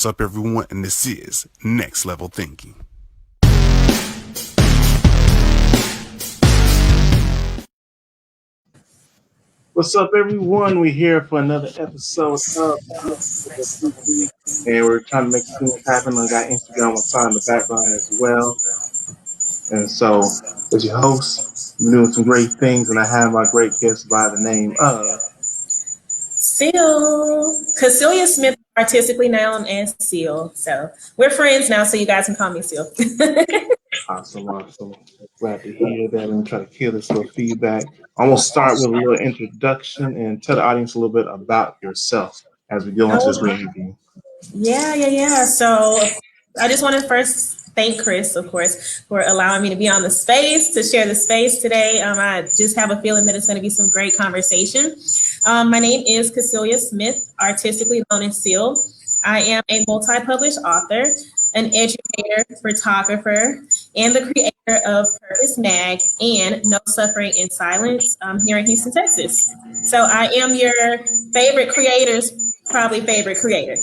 up, everyone? And this is Next Level Thinking. What's up, everyone? We're here for another episode of and we're trying to make things happen. I got Instagram on side in the background as well. And so, as your host, I'm doing some great things, and I have my great guest by the name of Casilya Smith, artistically known as Seal. So we're friends now, so you guys can call me Seal. Awesome. Glad to hear that. And try to kill this little feedback. I'm gonna start with a little introduction and tell the audience a little bit about yourself as we go into this interview. Yeah. So I just want to first thank Chris, of course, for allowing me to be on the space, to share the space today. I just have a feeling that it's going to be some great conversation. My name is Casilya Smith, artistically known as Seal. I am a multi-published author, an educator, photographer, and the creator of Purpose Mag and No Suffering in Silence here in Houston, Texas. So I am your favorite creator's probably favorite creator.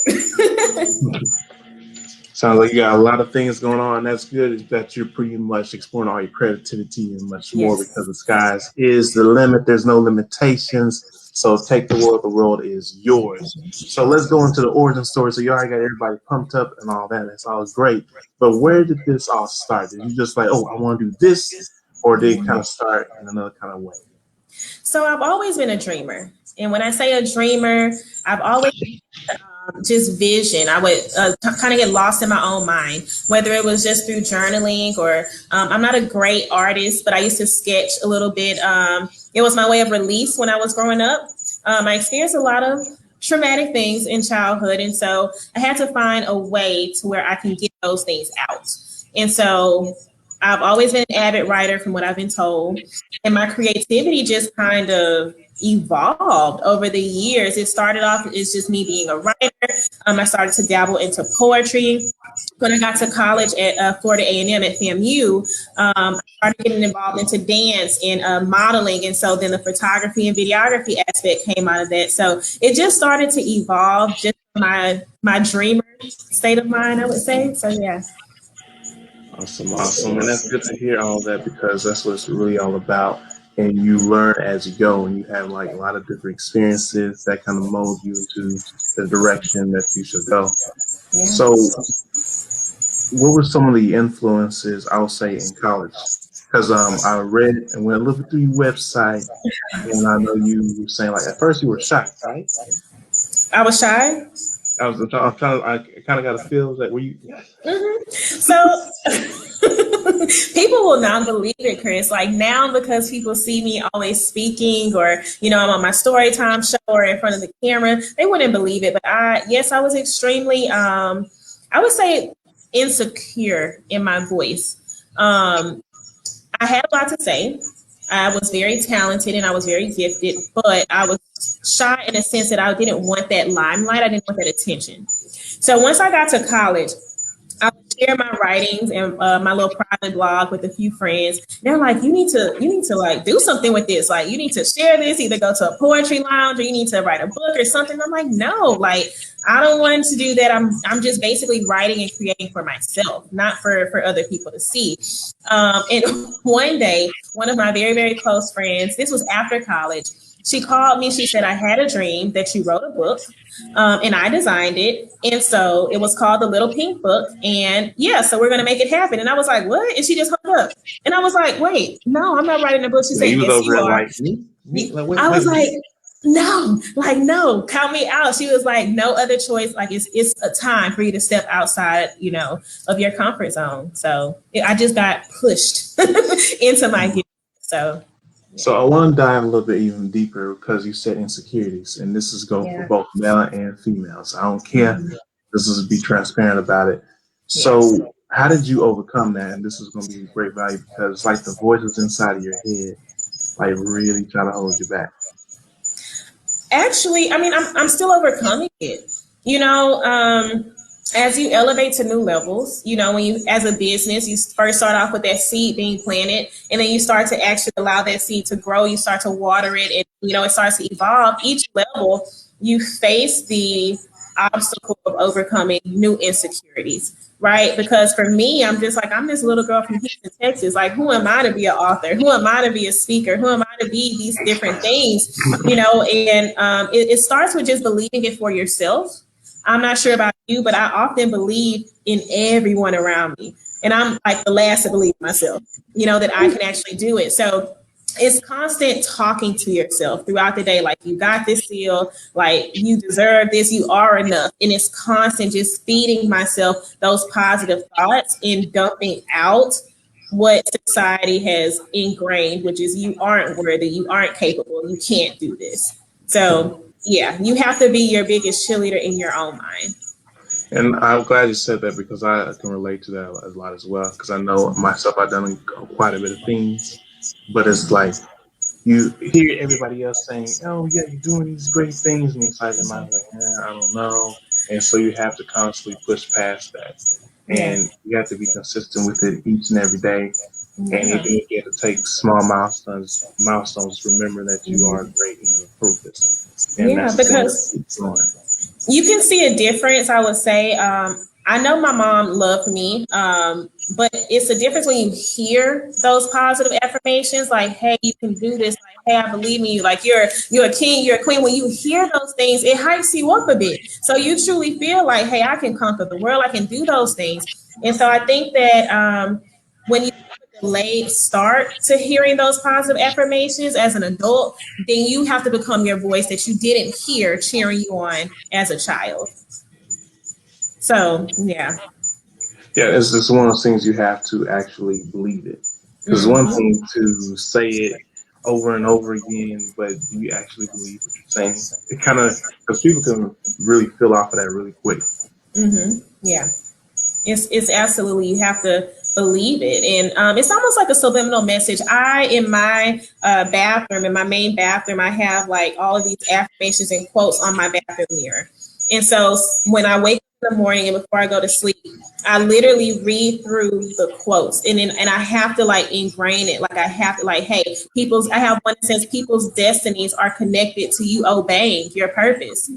Sounds like you got a lot of things going on. That's good, is that you're pretty much exploring all your creativity and much more, because the skies is the limit. There's no limitations. So take the world is yours. So let's go into the origin story. So you already got everybody pumped up and all that. That's all great. But where did this all start? Did you just like, oh, I want to do this? Or did it kind of start in another kind of way? So I've always been a dreamer. And when I say a dreamer, I've always just vision. I would kind of get lost in my own mind, whether it was just through journaling or I'm not a great artist, but I used to sketch a little bit. It was my way of release when I was growing up. I experienced a lot of traumatic things in childhood. And so I had to find a way to where I can get those things out. And so I've always been an avid writer from what I've been told. And my creativity just kind of evolved over the years. It started off as just me being a writer. I started to dabble into poetry. When I got to college at Florida A&M at FAMU, I started getting involved into dance and modeling. And so then the photography and videography aspect came out of that. So it just started to evolve, just my dreamer state of mind, I would say. So, yeah. Awesome. And that's good to hear all that, because that's what it's really all about. And you learn as you go, and you have like a lot of different experiences that kind of mold you into the direction that you should go. Yeah. So what were some of the influences, I would say, in college? Because I read and went a little bit through your website, and I know you were saying, like, at first you were shy, right? I was shy? I kind of got a feel that were you? Mm-hmm. So people will not believe it, Chris. Like now, because people see me always speaking, or I'm on my Storytime show or in front of the camera, they wouldn't believe it. But I was extremely, I would say, insecure in my voice. I had a lot to say. I was very talented and I was very gifted, but I was shy in a sense that I didn't want that limelight. I didn't want that attention. So once I got to college, I would share my writings and my little private blog with a few friends. They're like, you need to like do something with this. Like you need to share this, either go to a poetry lounge or you need to write a book or something. I'm like, no, like I don't want to do that. I'm just basically writing and creating for myself, not for other people to see. And one day, one of my very, very close friends, this was after college, she called me. She said, I had a dream that you wrote a book and I designed it. And so it was called The Little Pink Book. And so we're going to make it happen. And I was like, what? And she just hung up. And I was like, wait, no, I'm not writing a book. She said, yes, you are. I was like, no, count me out. She was like, no other choice. Like it's a time for you to step outside, of your comfort zone. So I just got pushed into my gift. So I want to dive a little bit even deeper, because you said insecurities, and this is going for both male and female. So I don't care. This is be transparent about it. So how did you overcome that? And this is going to be great value, because it's like the voices inside of your head, like really trying to hold you back. Actually, I mean, I'm still overcoming it. As you elevate to new levels, when you, as a business, you first start off with that seed being planted, and then you start to actually allow that seed to grow. You start to water it, and, it starts to evolve. Each level, you face the obstacle of overcoming new insecurities. Right? Because for me, I'm just like, I'm this little girl from Houston, Texas. Like, who am I to be an author? Who am I to be a speaker? Who am I to be these different things? And it starts with just believing it for yourself. I'm not sure about you, but I often believe in everyone around me. And I'm like the last to believe myself, that I can actually do it. So it's constant talking to yourself throughout the day. Like, you got this deal, like you deserve this, you are enough. And it's constant just feeding myself those positive thoughts and dumping out what society has ingrained, which is you aren't worthy, you aren't capable, you can't do this. So yeah, you have to be your biggest cheerleader in your own mind. And I'm glad you said that because I can relate to that a lot as well. Because I know myself, I've done quite a bit of things, but it's like you hear everybody else saying, "Oh yeah, you're doing these great things," and inside your mind, like, I don't know. And so you have to constantly push past that, and you have to be consistent with it each and every day. Yeah. And even if you have to take small milestones, remember that you are great and you prove this. And Yeah, because you can see a difference, I would say. I know my mom loved me, but it's a difference when you hear those positive affirmations, like, "Hey, you can do this." Like, "Hey, I believe in you." Like, you're a king, you're a queen. When you hear those things, it hypes you up a bit. So you truly feel like, "Hey, I can conquer the world. I can do those things." And so I think that when you delayed start to hearing those positive affirmations as an adult, then you have to become your voice that you didn't hear cheering you on as a child. So, yeah. Yeah, it's just one of those things you have to actually believe it. Because one thing to say it over and over again, but do you actually believe what you're saying? It kind of, because people can really feel off of that really quick. Yeah. It's absolutely, you have to believe it. And it's almost like a subliminal message. In my bathroom, in my main bathroom, I have like all of these affirmations and quotes on my bathroom mirror. And so when I wake up in the morning and before I go to sleep, I literally read through the quotes and I have to like ingrain it. Like, I have to like, hey, I have one that says people's destinies are connected to you obeying your purpose.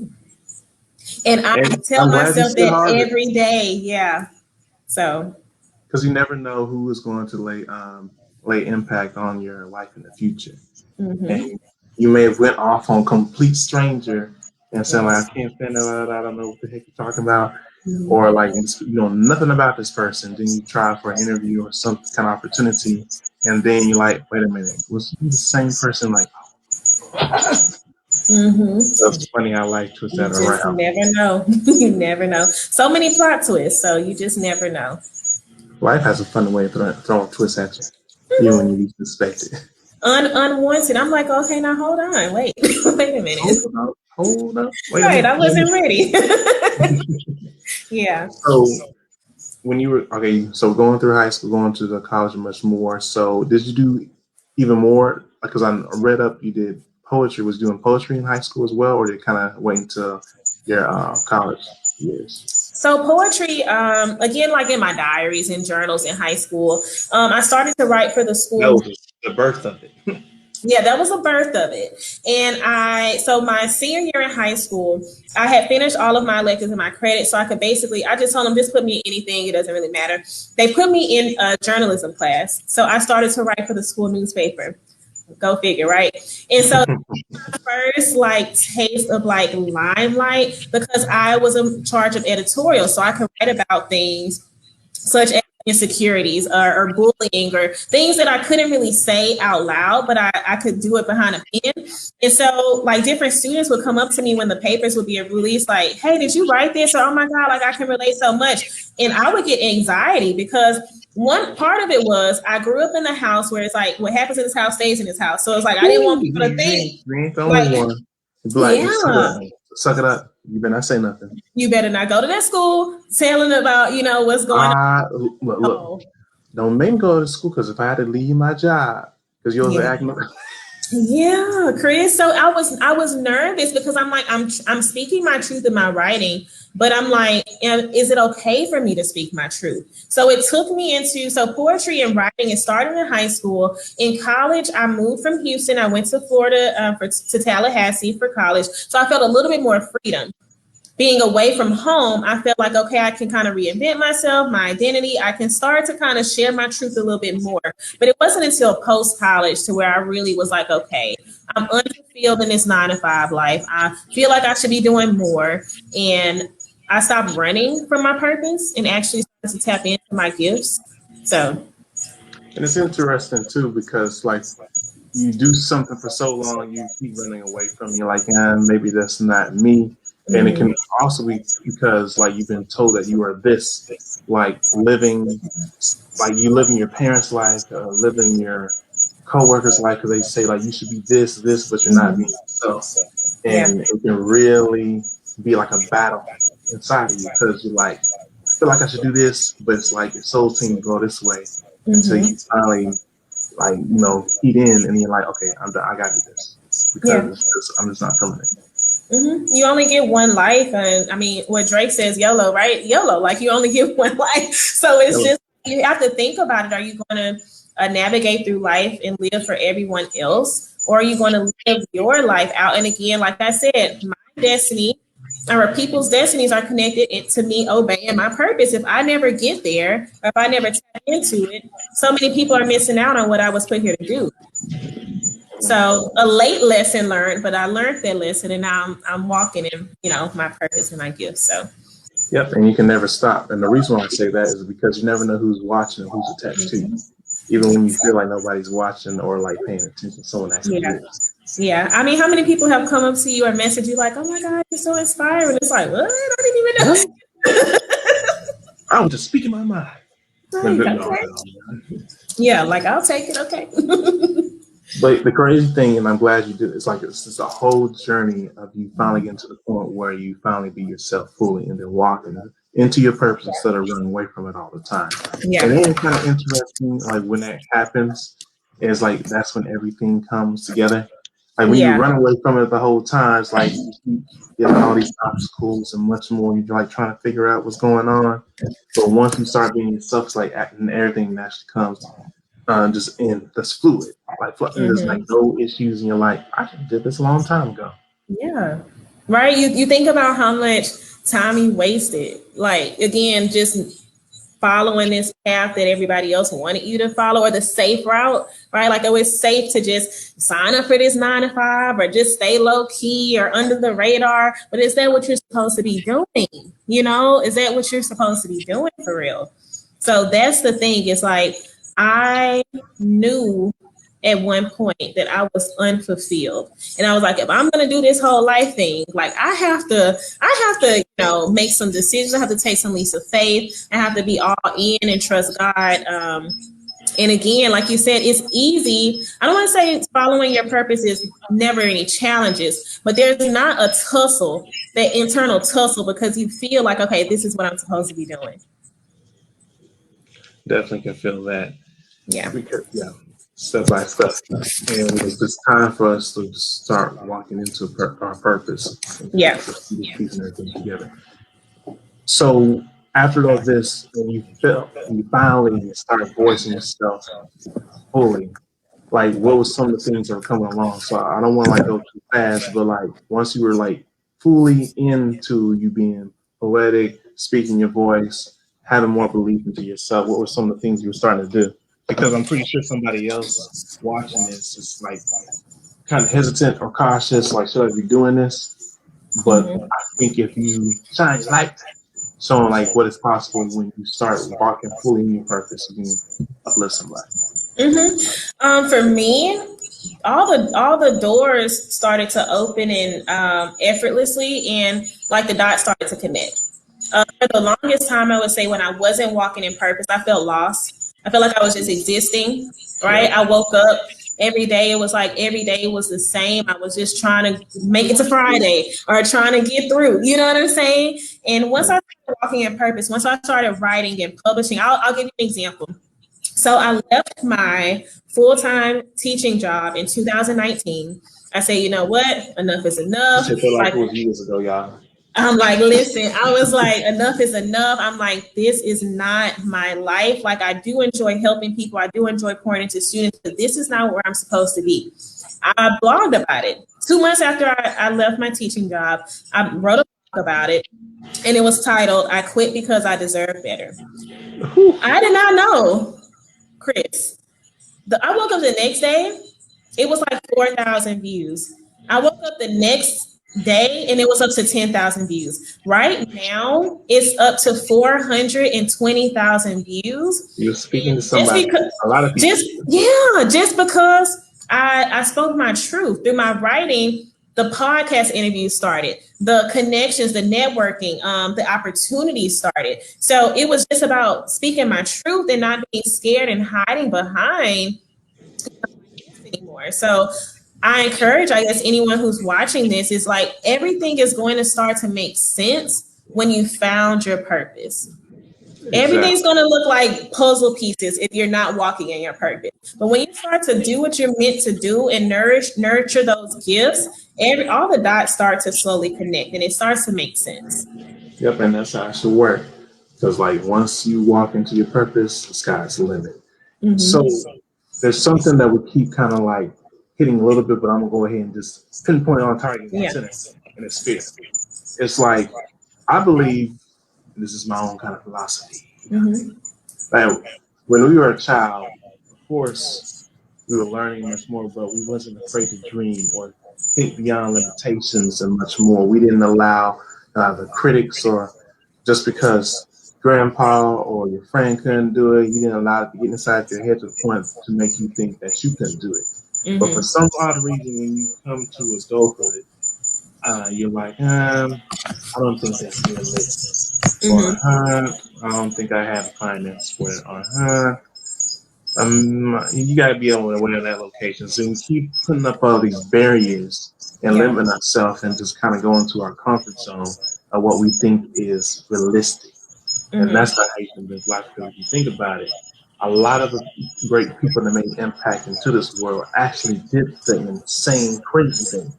And I tell myself that every day. Yeah. So, because you never know who is going to lay impact on your life in the future, and you may have went off on a complete stranger and said, like, "I can't stand that. I don't know what the heck you're talking about," or like, you know nothing about this person. Then you try for an interview or some kind of opportunity, and then you're like, "Wait a minute, was you the same person?" Like, that's funny how life twists that around. You never know. You never know. So many plot twists, so you just never know. Life has a funny way of throwing twists at you, even when you least expect it. Unwanted. I'm like, okay, now hold on, wait, wait a minute. Hold up. Wait a Right, minute. I wasn't ready. Yeah. So when you were so going through high school, going to the college, and much more. So did you do even more? Because I read up you did poetry. Was doing poetry in high school as well, or did you kind of wait until your college years? So poetry, again, like in my diaries and journals in high school, I started to write for the school. No, the birth of it. Yeah, that was the birth of it. And so my senior year in high school, I had finished all of my electives and my credits. So I just told them, just put me in anything. It doesn't really matter. They put me in a journalism class. So I started to write for the school newspaper. Go figure, right? And so first like taste of like limelight, because I was in charge of editorial. So I could write about things such as insecurities or bullying or things that I couldn't really say out loud, but I could do it behind a pen. And so like different students would come up to me when the papers would be released, like, "Hey, did you write this?" Or, "Oh my God, like I can relate so much." And I would get anxiety because one part of it was I grew up in a house where it's like what happens in this house stays in this house. So it's like I didn't want people to think you ain't the only one. Like, yeah, suck it up. You better not say nothing. You better not go to that school telling about, what's going on. Look, don't make me go to school, because if I had to leave my job because you was acting. Yeah, Chris. So I was nervous because I'm like, I'm speaking my truth in my writing, but I'm like, is it okay for me to speak my truth? So it took me into poetry and writing. It started in high school. In college, I moved from Houston. I went to Florida to Tallahassee for college. So I felt a little bit more freedom. being away from home, I felt like, okay, I can kind of reinvent myself, my identity. I can start to kind of share my truth a little bit more. But it wasn't until post-college to where I really was like, okay, I'm unfulfilled in this 9 to 5 life. I feel like I should be doing more. And I stopped running from my purpose and actually started to tap into my gifts. So, And it's interesting too because like you do something for so long, you keep running away from it. You're like, maybe that's not me. And it can also be because like you've been told that you are this, like living, like you living your parents' life, living your coworkers' life, because they say like you should be this, but you're not being yourself. And it can really be like a battle inside of you because you're like, I feel like I should do this, but it's like your soul team to go this way until you finally like, feed in and you're like, okay, I got to do this because I'm just not feeling it. You only get one life, and I mean, what Drake says, YOLO, right? YOLO, like you only get one life. So it's just, you have to think about it. Are you going to navigate through life and live for everyone else, or are you going to live your life out? And again, like I said, my destiny or people's destinies are connected to me obeying my purpose. If I never get there, or if I never tap into it, so many people are missing out on what I was put here to do. So a late lesson learned, but I learned that lesson, and now I'm walking in, my purpose and my gifts. So. Yep, and you can never stop. And the reason why I say that is because you never know who's watching and who's attached to you. Even when you feel like nobody's watching or like paying attention, someone actually is. Yeah. I mean, how many people have come up to you or messaged you like, "Oh my God, you're so inspiring." It's like, what? I didn't even know. I was just speaking my mind. Yeah, like I'll take it. Okay. But the crazy thing, and I'm glad you did, it's like it's just a whole journey of you finally getting to the point where you finally be yourself fully and then walking into your purpose instead of running away from it all the time. Yeah. And then it's kind of interesting, like when that happens, it's like that's when everything comes together. Like when you run away from it the whole time, it's like you get all these obstacles and much more. You're like trying to figure out what's going on. But once you start being yourself, it's like acting, everything naturally comes just in that's fluid. Like there's like no issues in your life. I did this a long time ago. Yeah. Right. You think about how much time you wasted. Like again, just following this path that everybody else wanted you to follow, or the safe route, right? Like it was safe to just sign up for this 9 to 5 or just stay low key or under the radar. But is that what you're supposed to be doing? Is that what you're supposed to be doing for real? So that's the thing. It's like, I knew at one point that I was unfulfilled. And I was like, if I'm going to do this whole life thing, like I have to, make some decisions. I have to take some leaps of faith. I have to be all in and trust God. And again, like you said, it's easy. I don't want to say following your purpose is never any challenges, but there's not a tussle, that internal tussle, because you feel like, okay, this is what I'm supposed to be doing. Definitely can feel that. Yeah. Step by step. And it's time for us to start walking into our purpose. Yeah. Piecing everything together. So after all this, when you finally start voicing yourself fully, like what was some of the things that were coming along? So I don't want to go too fast, but like once you were like fully into you being poetic, speaking your voice, having more belief into yourself, what were some of the things you were starting to do? Because I'm pretty sure somebody else watching this is like kind of hesitant or cautious, like, should I be doing this? But I think if you shine your light, showing like what is possible when you start walking fully in your purpose, you can uplift somebody. For me, all the doors started to open and effortlessly, and like the dots started to connect. For the longest time, I would say when I wasn't walking in purpose, I felt lost. I felt like I was just existing, right? I woke up every day. It was like every day was the same. I was just trying to make it to Friday or trying to get through. You know what I'm saying? And once I started walking in purpose, once I started writing and publishing, I'll give you an example. So I left my full-time teaching job in 2019. I said, you know what? Enough is enough. It felt like it was years ago, y'all. I'm like, listen, I was like, enough is enough. I'm like, this is not my life. Like, I do enjoy helping people. I do enjoy pouring into students, but this is not where I'm supposed to be. I blogged about it. 2 months after I left my teaching job, I wrote a about it. And it was titled, I Quit Because I Deserve Better. I did not know, Chris. I woke up the next day, it was like 4,000 views. I woke up the next day and it was up to 10,000 views. Right now, it's up to 420,000 views. You're speaking to somebody, a lot of people. Just because I spoke my truth through my writing. The podcast interviews started, the connections, the networking, the opportunities started. So it was just about speaking my truth and not being scared and hiding behind anymore. So I encourage, I guess, anyone who's watching this is like, everything is going to start to make sense when you found your purpose. Exactly. Everything's going to look like puzzle pieces if you're not walking in your purpose. But when you start to do what you're meant to do and nurture those gifts, all the dots start to slowly connect and it starts to make sense. Yep, and that's how it should work. Because like once you walk into your purpose, the sky's the limit. Mm-hmm. So there's something that would keep kind of like hitting a little bit, but I'm gonna go ahead and just pinpoint on target and it's fear. It's like, I believe, and this is my own kind of philosophy. Mm-hmm. Like when we were a child, of course, we were learning much more, but we wasn't afraid to dream or think beyond limitations and much more. We didn't allow the critics, or just because grandpa or your friend couldn't do it, you didn't allow it to get inside your head to the point to make you think that you couldn't do it. Mm-hmm. But for some odd reason, when you come to adulthood, you're like, I don't think that's realistic. Mm-hmm. Or, I don't think I have the finance for it. Or, you got to be aware of that location. So we keep putting up all these barriers and limiting ourselves and just kind of go into our comfort zone of what we think is realistic. Mm-hmm. And that's not how you can live life. Because if you think about it, a lot of the great people that made impact into this world actually did the insane, crazy thing,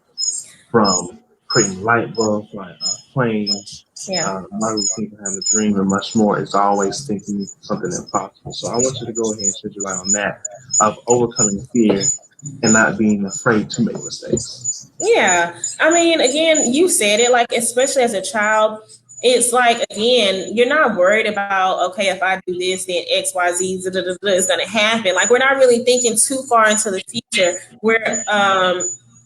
from creating light bulbs, like planes. A lot of people have a dream and much more. It's always thinking something impossible. So I want you to go ahead and shed your light on that, of overcoming fear and not being afraid to make mistakes. Yeah. I mean, again, you said it, like, especially as a child, it's like, again, you're not worried about, okay, if I do this, then X, Y, Z is going to happen. Like, we're not really thinking too far into the future.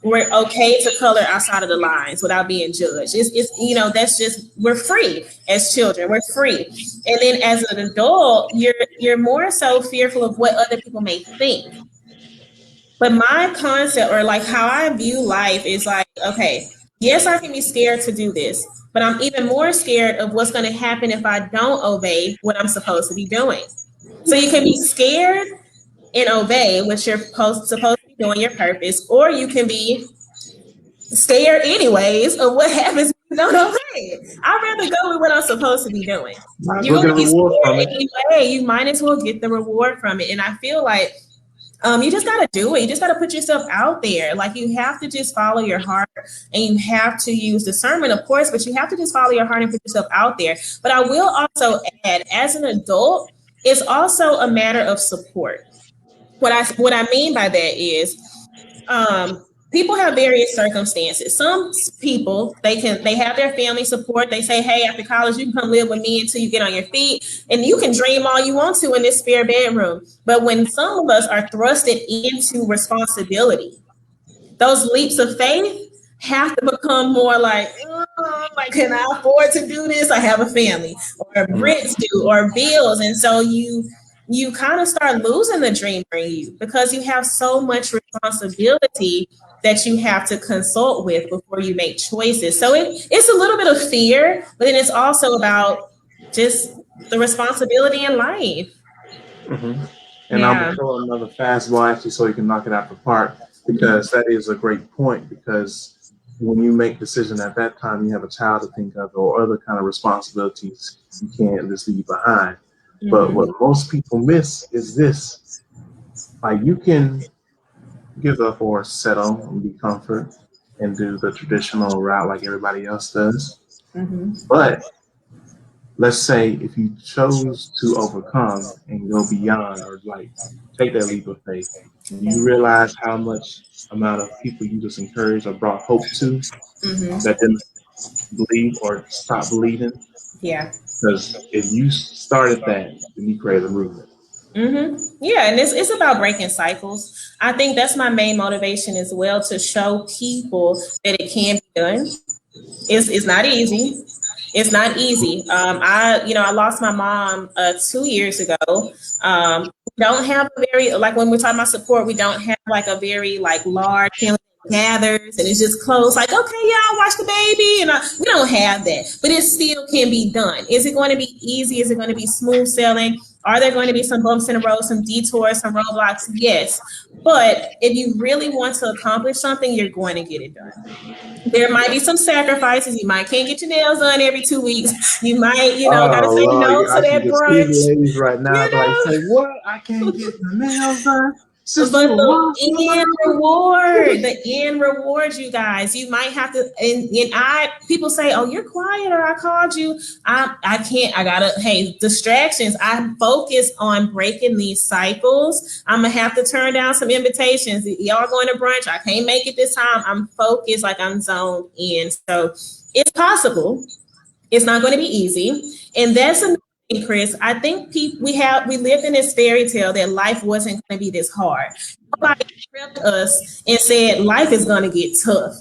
We're okay to color outside of the lines without being judged. It's that's just, we're free as children. We're free. And then as an adult, you're more so fearful of what other people may think. But my concept, or like how I view life, is like, okay, yes, I can be scared to do this, but I'm even more scared of what's going to happen if I don't obey what I'm supposed to be doing. So you can be scared and obey what you're supposed to be doing, your purpose, or you can be scared anyways of what happens if you don't obey. I'd rather go with what I'm supposed to be doing. You're going to be scared anyway. You might as well get the reward from it. And I feel like you just got to do it. You just got to put yourself out there. Like, you have to just follow your heart, and you have to use discernment, of course, but you have to just follow your heart and put yourself out there. But I will also add, as an adult, it's also a matter of support. What I mean by that is, people have various circumstances. Some people, they have their family support. They say, hey, after college, you can come live with me until you get on your feet, and you can dream all you want to in this spare bedroom. But when some of us are thrusted into responsibility, those leaps of faith have to become more like, can I afford to do this? I have a family, or rents due, or bills. And so you kind of start losing the dream in you, because you have so much responsibility that you have to consult with before you make choices. So it's a little bit of fear, but then it's also about just the responsibility in life. Mm-hmm. And I'm going to throw another fastball at you so you can knock it out the park, because that is a great point. Because when you make decisions at that time, you have a child to think of, or other kind of responsibilities you can't just leave behind. Mm-hmm. But what most people miss is this: like, you can give up or settle and be comfort and do the traditional route like everybody else does. Mm-hmm. But let's say if you chose to overcome and go beyond, or like take that leap of faith, you realize how much amount of people you just encouraged or brought hope to, mm-hmm. that didn't believe or stop believing. Yeah. Because if you started that, then you create a movement. Yeah, and it's about breaking cycles. I think that's my main motivation as well, to show people that it can be done. It's not easy. It's not easy. I lost my mom 2 years ago. We don't have a very, like, when we're talking about support, we don't have like a very like large family that gathers and it's just close. Like, okay, yeah, I'll watch the baby, and we don't have that. But it still can be done. Is it going to be easy? Is it going to be smooth sailing? Are there going to be some bumps in the road, some detours, some roadblocks? Yes. But if you really want to accomplish something, you're going to get it done. There might be some sacrifices. You might can't get your nails done every 2 weeks. You might, gotta Oh say Lord, no to I can that just see brunch. the ladies right now. You They're like, know, say what? I can't get the nails done. but Sister, the end reward, you guys, you might have to, people say, oh, you're quiet, or I called you. I can't, I gotta, hey, distractions. I focus on breaking these cycles. I'm gonna have to turn down some invitations. Y'all going to brunch? I can't make it this time. I'm focused, like I'm zoned in. So it's possible. It's not going to be easy. And that's another thing, Chris. I think we lived in this fairy tale that life wasn't going to be this hard. Nobody prepped us and said life is going to get tough.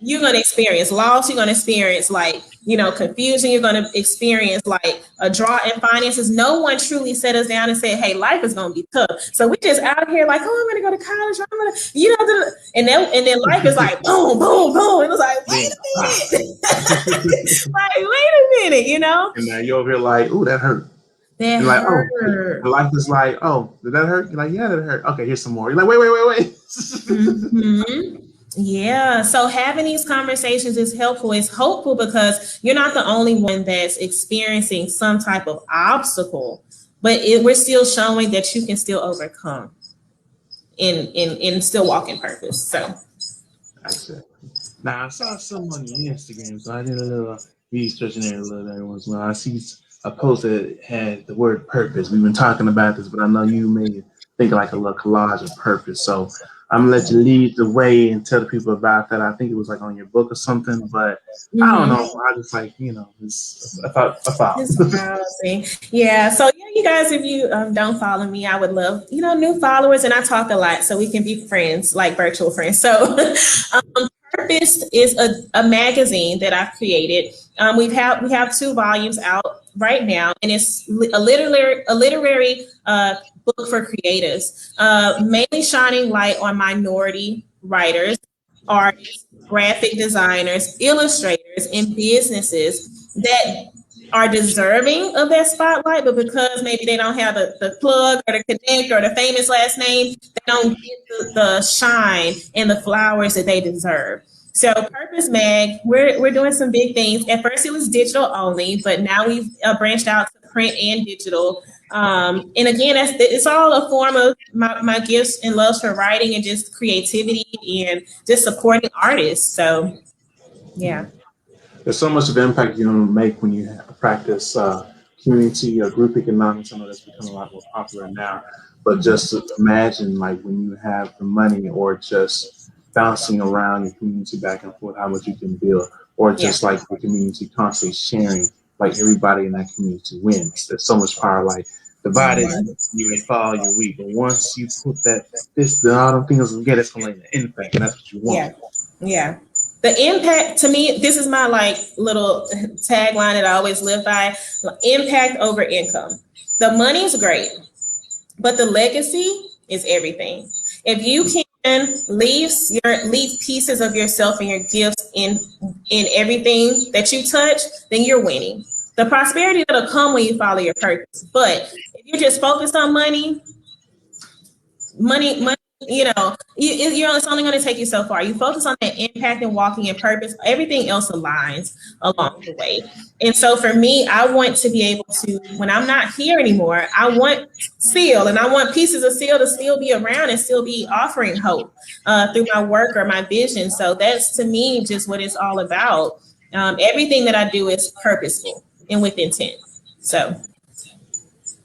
You're going to experience loss. You're going to experience confusion. You're going to experience like a drought in finances. No one truly set us down and said, hey, life is going to be tough. So we just out here like, oh, I'm going to go to college. I'm going to, and then life is like, boom, boom, boom. It was like, wait a minute. Like, wait a minute. And now you're over here like, ooh, that hurt. That Like, hurt. oh, life is like, oh, did that hurt? You're like, yeah, that hurt. Okay, here's some more. You're like, wait. Yeah. So having these conversations is helpful. It's hopeful because you're not the only one that's experiencing some type of obstacle, but we're still showing that you can still overcome and still walk in purpose. So. Exactly. Now I saw some on your Instagram, so I did a little research in there a little every once in a while. I see a post that had the word purpose. We've been talking about this, but I know you made think like a little collage of purpose. So I'm gonna let you lead the way and tell the people about that. I think it was like on your book or something, but I don't know. I just like, I thought. Yeah. So yeah, you guys, if you don't follow me, I would love, new followers, and I talk a lot, so we can be friends, like virtual friends. So Purpose is a magazine that I've created. We have 2 volumes out right now, and it's a literary book for creatives, mainly shining light on minority writers, artists, graphic designers, illustrators, and businesses that are deserving of that spotlight, but because maybe they don't have the plug or the connect or the famous last name, they don't get the shine and the flowers that they deserve. So Purpose Mag, we're doing some big things. At first it was digital only, but now we've branched out to print and digital. And again, it's all a form of my gifts and loves for writing and just creativity and just supporting artists. So yeah. There's so much of impact you make when you practice community or group economics. I know that's become a lot more popular now, but just imagine like when you have the money or just bouncing around your community back and forth, how much you can build, or just like the community constantly sharing, like everybody in that community wins. There's so much power. Like divided, you may fall, you're weak, but once you put then all them things will get escalated impact, and that's what you want. Yeah. The impact, to me, this is my like little tagline that I always live by: impact over income. The money's great, but the legacy is everything. If you can leave pieces of yourself and your gifts in everything that you touch, then you're winning. The prosperity that'll come when you follow your purpose. But if you're just focused on money, it's only going to take you so far. You focus on that impact and walking in purpose, everything else aligns along the way. And so for me, I want to be able to, when I'm not here anymore, I want Seal and I want pieces of Seal to still be around and still be offering hope through my work or my vision. So that's, to me, just what it's all about. Everything that I do is purposeful and with intent. So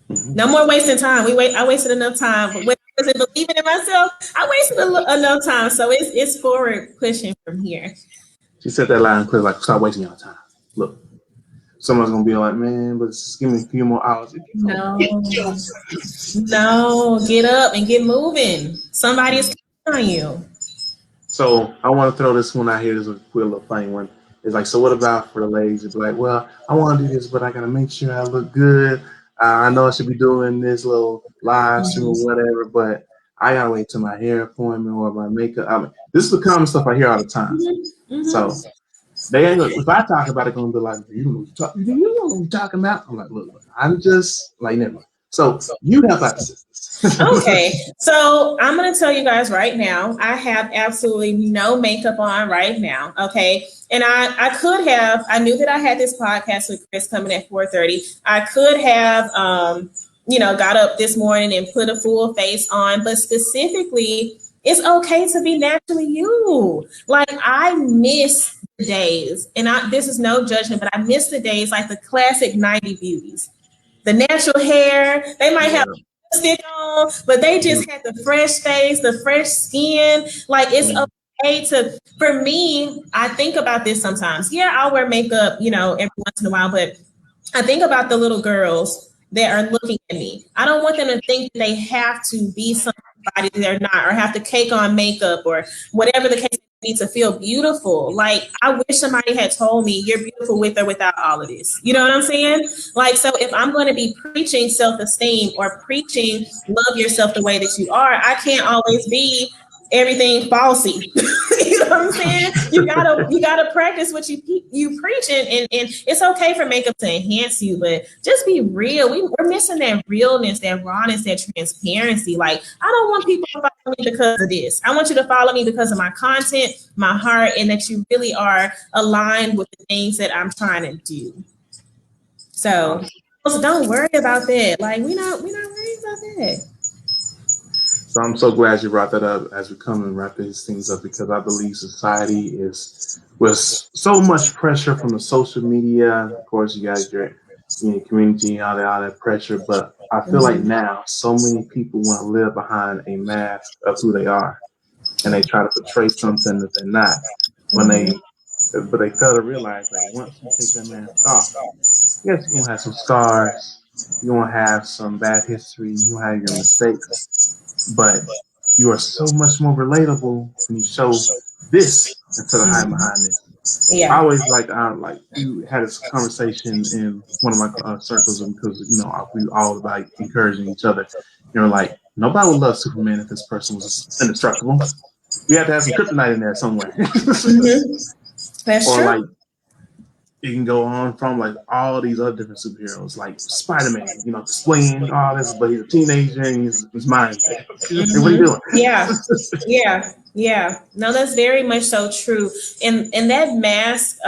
no more wasting time. I wasted enough time. But when I wasn't believing in myself, I wasted enough time. So it's forward pushing from here. She said that loud and clear, like, stop wasting your time. Look, someone's gonna be like, man, but just give me a few more hours. If you No, don't get yourself. no, get up and get moving. Somebody is counting on you. So I want to throw this one out here. This is a quick little funny one. It's like, so what about for the ladies? It's like, well, I want to do this, but I gotta make sure I look good. I know I should be doing this little live stream or whatever, but I gotta wait till my hair appointment or my makeup. I mean, this is the common stuff I hear all the time. So they ain't. If I talk about it, gonna be like, you don't know what you're talking about. I'm like, look, I'm just like, never mind. So you help out the sisters. Okay, so I'm going to tell you guys right now, I have absolutely no makeup on right now. Okay, and I could have. I knew that I had this podcast with Chris coming at 4:30. I could have, got up this morning and put a full face on, but specifically, it's okay to be naturally you. Like I miss the days, and this is no judgment, but I miss the days like the classic 90 beauties. The natural hair, they might have lipstick on, but they just had the fresh face, the fresh skin. Like it's okay to, for me, I think about this sometimes. Yeah, I'll wear makeup, every once in a while, but I think about the little girls that are looking at me. I don't want them to think that they have to be somebody they're not, or have to cake on makeup or whatever the case may be to feel beautiful. Like I wish somebody had told me you're beautiful with or without all of this. You know what I'm saying? Like, so if I'm going to be preaching self-esteem or preaching love yourself the way that you are, I can't always be everything falsy. You know what I'm saying? You gotta practice what you preaching, and it's okay for makeup to enhance you, but just be real. We're missing that realness, that rawness, that transparency. Like I don't want people to follow me because of this. I want you to follow me because of my content, my heart, and that you really are aligned with the things that I'm trying to do. So don't worry about that. Like we're not worried about that. So I'm so glad you brought that up as we come and wrap these things up, because I believe society is with so much pressure from the social media. Of course, you guys, your community, all that pressure. But I feel like now so many people want to live behind a mask of who they are, and they try to portray something that they're not. But they fail to realize, like, once you take that mask off, yes, you're gonna have some scars, you're gonna have some bad history, you'll have your mistakes, but you are so much more relatable when you show this instead of hiding behind this. Yeah. I always like we had this conversation in one of my circles, because we all about encouraging each other. Like, nobody would love Superman if this person was indestructible. You have to have some kryptonite in there somewhere. That's or true. like, it can go on from like all these other different superheroes, like Spider-Man, explaining all this, but he's a teenager and he's mind. What are you doing? Yeah. No, that's very much so true. And that mask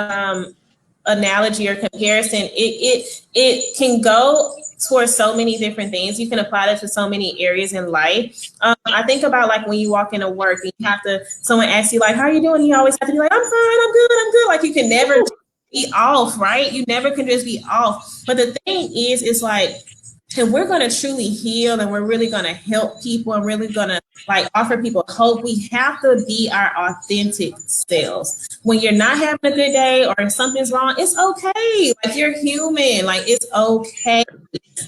analogy or comparison, it can go towards so many different things. You can apply that to so many areas in life. I think about like when you walk into work and someone asks you like, how are you doing? You always have to be like, I'm fine, I'm good. Like you can never be off, right? You never can just be off. But the thing is like, if we're going to truly heal and we're really going to help people and really going to like offer people hope, we have to be our authentic selves. When you're not having a good day or if something's wrong, it's okay. Like you're human. Like it's okay.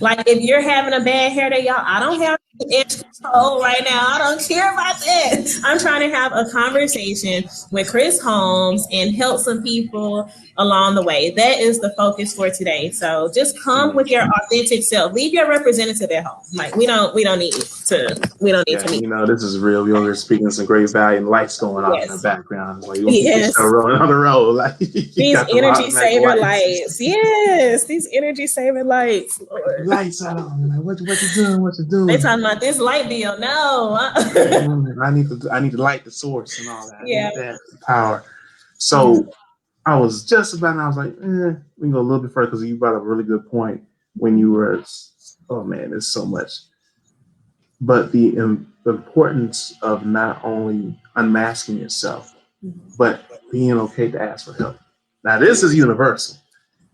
Like if you're having a bad hair day, y'all, I don't have edge control right now. I don't care about that. I'm trying to have a conversation with Chris Holmes and help some people along the way. That is the focus for today. So just come with your authentic self. Leave your representative at home. Like we don't need to meet. This is real. We over speaking some great value and lights going off in the background. Like Yes. rolling on the road. Like these energy saver lights. Yes, these energy saver lights. Lord. Lights on. Like, what you doing? What you doing? They talking about this light bill. No. I need to light the source and all that. I need that power. So I was just about, and I was like, we can go a little bit further, because you brought up a really good point when you were, oh man, there's so much. But the importance of not only unmasking yourself, but being okay to ask for help. Now, this is universal,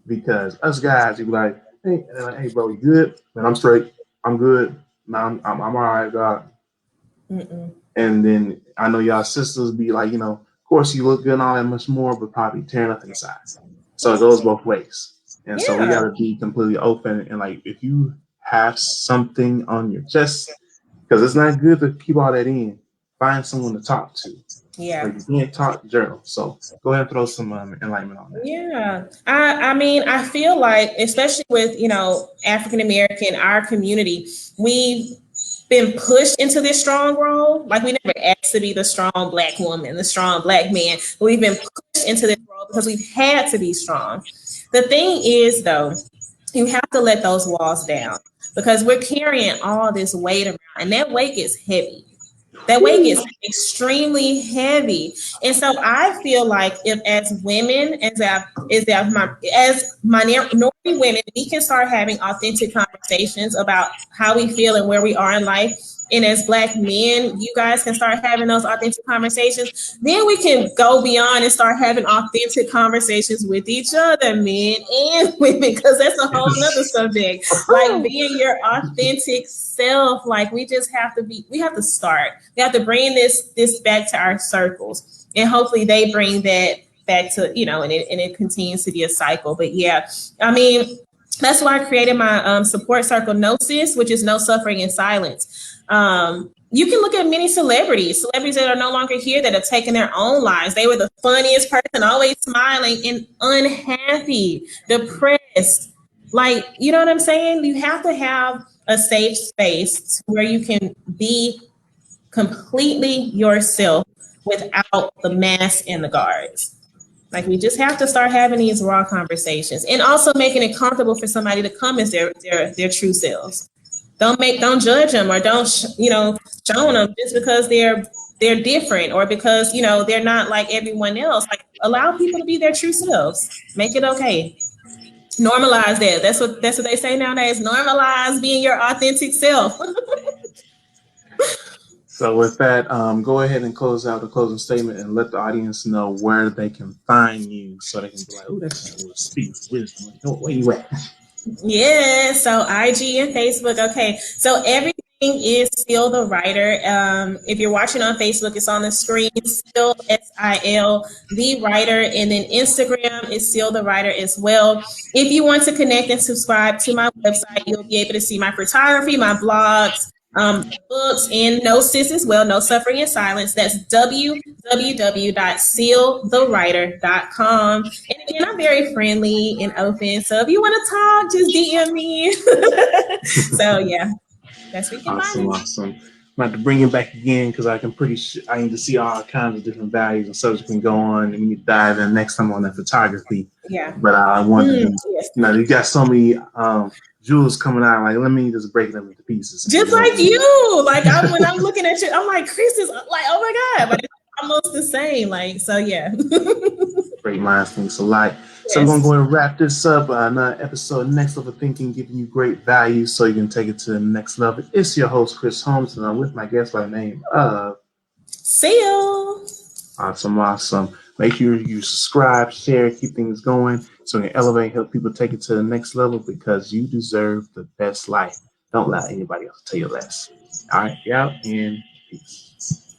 because us guys, you be like, hey, bro, you good? Man, I'm straight. I'm good. No, I'm all right, God. And then I know y'all sisters be like, course, you look good and all that much more, but probably tearing up inside. So it goes both ways. And so we got Yeah. to be completely open. And like, if you have something on your chest, because it's not good to keep all that in, find someone to talk to. Yeah. Like, if you can't talk, journal. So go ahead and throw some enlightenment on that. Yeah. I mean, I feel like, especially with, African American, our community, we've been pushed into this strong role. Like, we never asked to be the strong Black woman, the strong Black man, but we've been pushed into this role because we've had to be strong. The thing is, though, you have to let those walls down because we're carrying all this weight around, and that weight gets heavy. That weight gets extremely heavy. And so I feel like if as women, as minority women, we can start having authentic conversations about how we feel and where we are in life. And as Black men, you guys can start having those authentic conversations. Then we can go beyond and start having authentic conversations with each other, men and women, because that's a whole nother subject. Like being your authentic self. Like we have to start. We have to bring this back to our circles. And hopefully they bring that back to, and it continues to be a cycle. But yeah, I mean, that's why I created my support circle, Gnosis, which is no suffering in silence. You can look at many celebrities that are no longer here that have taken their own lives. They were the funniest person, always smiling and unhappy, depressed. Like, you know what I'm saying? You have to have a safe space where you can be completely yourself without the mask and the guards. Like, we just have to start having these raw conversations and also making it comfortable for somebody to come as their true selves. Don't judge them or don't show them just because they're different or because they're not like everyone else. Like, allow people to be their true selves. Make it okay. Normalize that. That's what they say nowadays. Normalize being your authentic self. So with that, go ahead and close out the closing statement and let the audience know where they can find you so they can be like, oh, that's a speak wisdom. Where you at? Yeah, so IG and Facebook. Okay, so everything is Seal the Writer. If you're watching on Facebook, it's on the screen. Seal SIL the Writer, and then Instagram is Seal the Writer as well. If you want to connect and subscribe to my website, you'll be able to see my photography, my blogs, books, and Gnosis as well, No Suffering in Silence. That's www.sealthewriter.com. And again, I'm very friendly and open. So if you want to talk, just DM me. So yeah, that's what you can find me. Awesome. I'm about to bring it back again because I need to see all kinds of different values and subjects can go on and we dive in next time on that photography. Yeah. But I wanted to, yes. You got so many jewels coming out. Like, let me just break them into pieces. Just like you. Like, when I'm looking at you, I'm like, Chris is like, oh my God. But it's almost the same. Like, so yeah. Great minds think alike. Yes. So I'm going to go and wrap this up. Another episode, Next Level Thinking, giving you great value so you can take it to the next level. It's your host, Chris Holmes, and I'm with my guest by the name of Seal. Awesome. Make sure you subscribe, share, keep things going so we can elevate, help people take it to the next level because you deserve the best life. Don't let anybody else tell you less. All right, yeah, and peace.